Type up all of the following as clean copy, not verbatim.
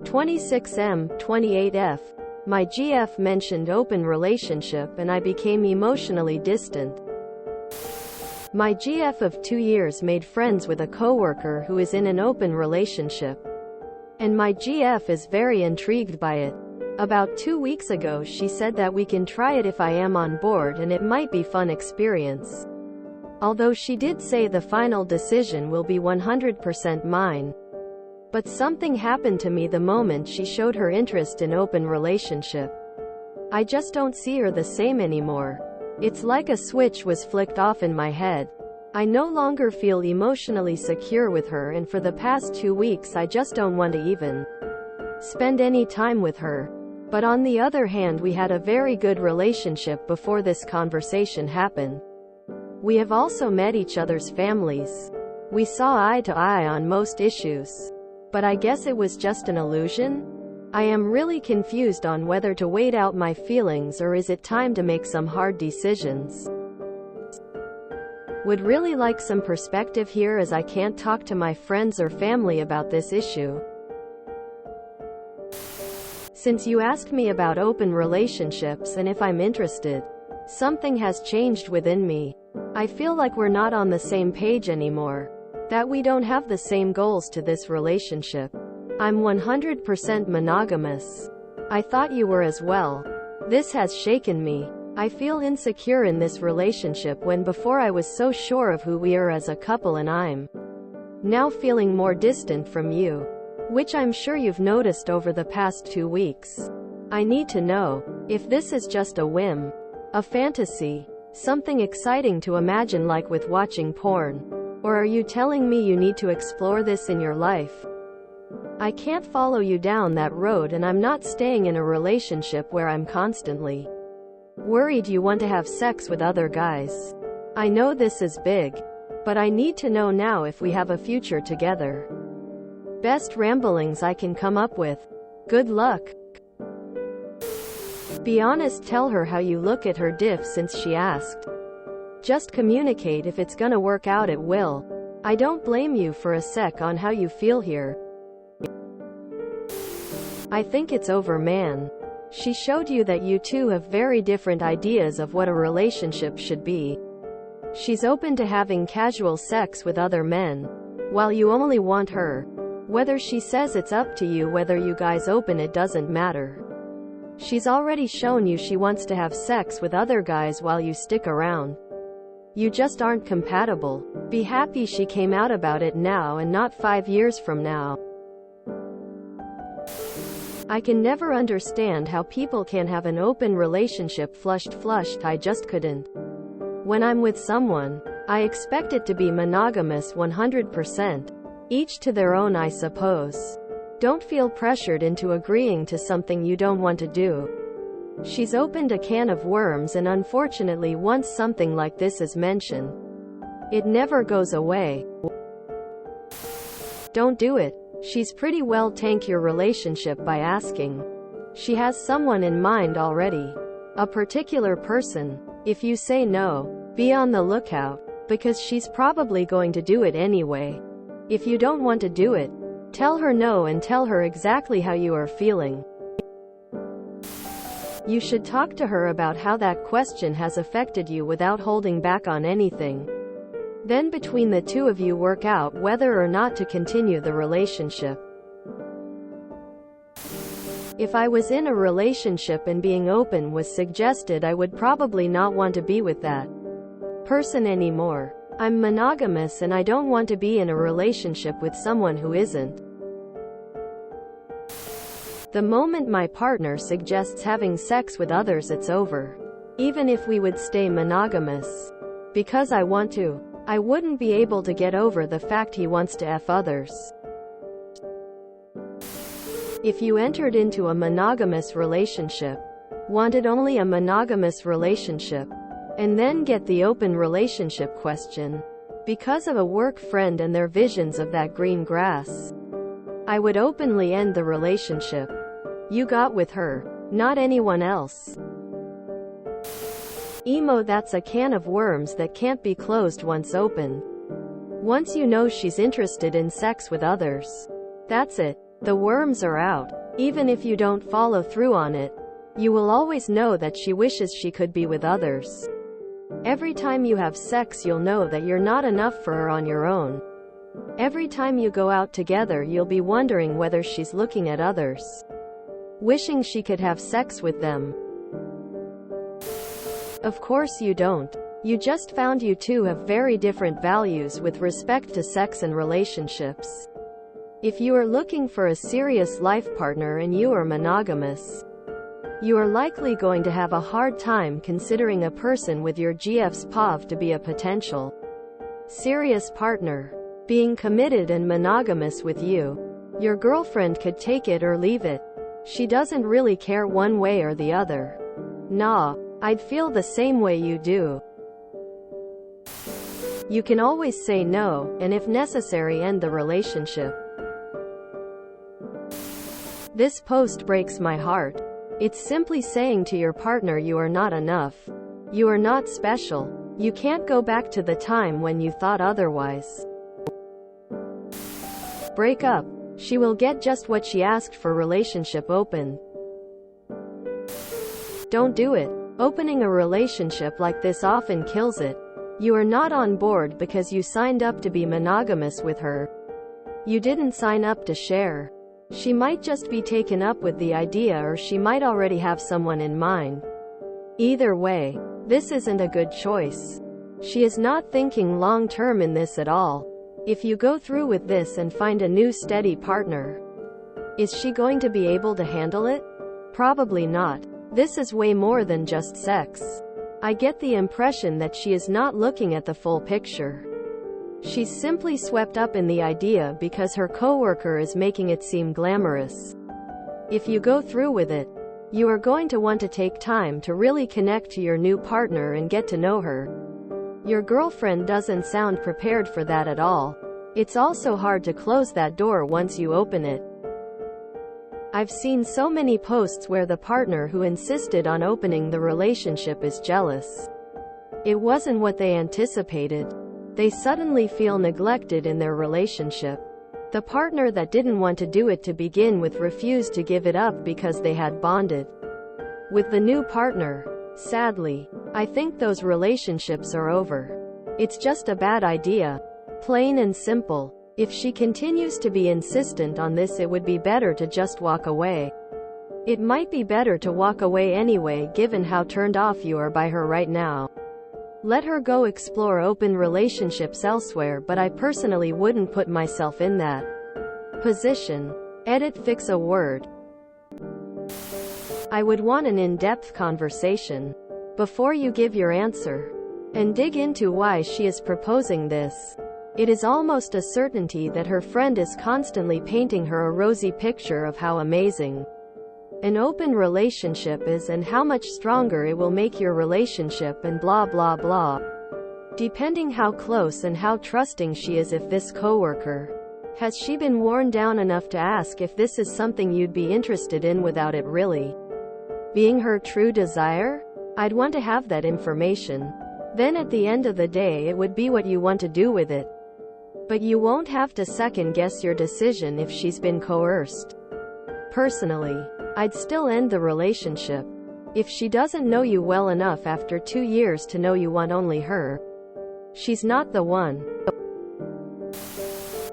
26M, 28F. My GF mentioned open relationship and I became emotionally distant. My GF of 2 years made friends with a coworker who is in an open relationship. And my GF is very intrigued by it. About 2 weeks ago she said that we can try it if I am on board and it might be fun experience. Although she did say the final decision will be 100% mine. But something happened to me the moment she showed her interest in open relationship. I just don't see her the same anymore. It's like a switch was flicked off in my head. I no longer feel emotionally secure with her, and for the past 2 weeks I just don't want to even spend any time with her. But on the other hand, we had a very good relationship before this conversation happened. We have also met each other's families. We saw eye to eye on most issues. But I guess it was just an illusion? I am really confused on whether to wait out my feelings or is it time to make some hard decisions. Would really like some perspective here, as I can't talk to my friends or family about this issue. Since you asked me about open relationships and if I'm interested, something has changed within me. I feel like we're not on the same page anymore. That we don't have the same goals to this relationship. I'm 100% monogamous. I thought you were as well. This has shaken me. I feel insecure in this relationship when before I was so sure of who we are as a couple, and I'm now feeling more distant from you. Which I'm sure you've noticed over the past 2 weeks. I need to know if this is just a whim, a fantasy, something exciting to imagine like with watching porn. Or are you telling me you need to explore this in your life? I can't follow you down that road, and I'm not staying in a relationship where I'm constantly worried you want to have sex with other guys. I know this is big, but I need to know now if we have a future together. Best ramblings I can come up with. Good luck. Be honest, tell her how you look at her diff since she asked. Just communicate. If it's gonna work out, it will. I don't blame you for a sec on how you feel here. I think it's over, man. She showed you that you two have very different ideas of what a relationship should be. She's open to having casual sex with other men, while you only want her. Whether she says it's up to you whether you guys open it doesn't matter. She's already shown you she wants to have sex with other guys while you stick around. You just aren't compatible. Be happy she came out about it now and not 5 years from now. I can never understand how people can have an open relationship flushed. I just couldn't. When I'm with someone, I expect it to be monogamous 100%. Each to their own, I suppose. Don't feel pressured into agreeing to something you don't want to do. She's opened a can of worms, and unfortunately once something like this is mentioned, it never goes away. Don't do it. She's pretty well tank your relationship by asking. She has someone in mind already. A particular person. If you say no, be on the lookout, because she's probably going to do it anyway. If you don't want to do it, tell her no and tell her exactly how you are feeling. You should talk to her about how that question has affected you without holding back on anything. Then between the two of you work out whether or not to continue the relationship. If I was in a relationship and being open was suggested, I would probably not want to be with that person anymore. I'm monogamous and I don't want to be in a relationship with someone who isn't. The moment my partner suggests having sex with others, it's over. Even if we would stay monogamous. Because I want to. I wouldn't be able to get over the fact he wants to F others. If you entered into a monogamous relationship, wanted only a monogamous relationship, and then get the open relationship question, because of a work friend and their visions of that green grass, I would openly end the relationship. You got with her, not anyone else. Emo, that's a can of worms that can't be closed once opened. Once you know she's interested in sex with others, that's it. The worms are out. Even if you don't follow through on it, you will always know that she wishes she could be with others. Every time you have sex, you'll know that you're not enough for her on your own. Every time you go out together, you'll be wondering whether she's looking at others, wishing she could have sex with them. Of course you don't. You just found you two have very different values with respect to sex and relationships. If you are looking for a serious life partner and you are monogamous, you are likely going to have a hard time considering a person with your GF's POV to be a potential serious partner. Being committed and monogamous with you, your girlfriend could take it or leave it. She doesn't really care one way or the other. Nah, I'd feel the same way you do. You can always say no, and if necessary end the relationship. This post breaks my heart. It's simply saying to your partner you are not enough. You are not special. You can't go back to the time when you thought otherwise. Break up. She will get just what she asked for. Relationship open. Don't do it. Opening a relationship like this often kills it. You are not on board because you signed up to be monogamous with her. You didn't sign up to share. She might just be taken up with the idea, or she might already have someone in mind. Either way, this isn't a good choice. She is not thinking long term in this at all. If you go through with this and find a new steady partner, is she going to be able to handle it? Probably not. This is way more than just sex. I get the impression that she is not looking at the full picture. She's simply swept up in the idea because her coworker is making it seem glamorous. If you go through with it, you are going to want to take time to really connect to your new partner and get to know her. Your girlfriend doesn't sound prepared for that at all. It's also hard to close that door once you open it. I've seen so many posts where the partner who insisted on opening the relationship is jealous. It wasn't what they anticipated. They suddenly feel neglected in their relationship. The partner that didn't want to do it to begin with refused to give it up because they had bonded with the new partner. Sadly, I think those relationships are over. It's just a bad idea. Plain and simple. If she continues to be insistent on this, it would be better to just walk away. It might be better to walk away anyway, given how turned off you are by her right now. Let her go explore open relationships elsewhere, but I personally wouldn't put myself in that position. Edit fix a word. I would want an in-depth conversation before you give your answer, and dig into why she is proposing this. It is almost a certainty that her friend is constantly painting her a rosy picture of how amazing an open relationship is and how much stronger it will make your relationship and blah blah blah. Depending how close and how trusting she is. If this coworker, has she been worn down enough to ask if this is something you'd be interested in without it really being her true desire? I'd want to have that information. Then at the end of the day, it would be what you want to do with it. But you won't have to second guess your decision if she's been coerced. Personally, I'd still end the relationship. If she doesn't know you well enough after 2 years to know you want only her, she's not the one.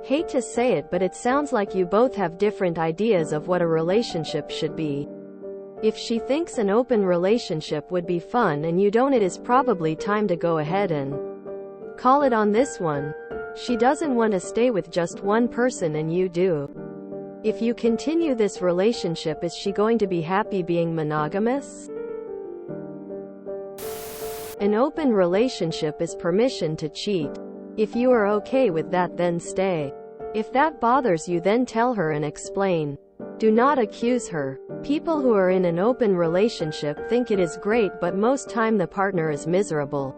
Hate to say it, but it sounds like you both have different ideas of what a relationship should be. If she thinks an open relationship would be fun and you don't, it is probably time to go ahead and call it on this one. She doesn't want to stay with just one person and you do. If you continue this relationship, is she going to be happy being monogamous? An open relationship is permission to cheat. If you are okay with that, then stay. If that bothers you, then tell her and explain. Do not accuse her. People who are in an open relationship think it is great, but most time the partner is miserable.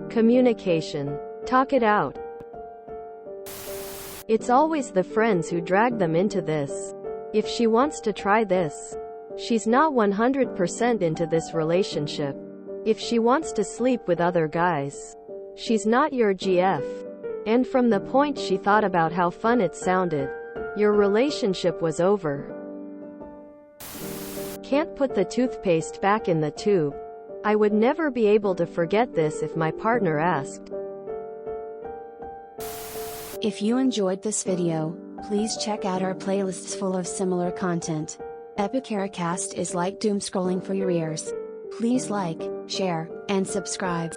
Communication. Talk it out. It's always the friends who drag them into this. If she wants to try this, she's not 100% into this relationship. If she wants to sleep with other guys, she's not your GF. And from the point she thought about how fun it sounded, Your relationship was over. Can't put the toothpaste back in the tube. I would never be able to forget this if my partner asked. If you enjoyed this video, please check out our playlists full of similar content. Epic Cast is like doom scrolling for your ears. Please like, share, and subscribe.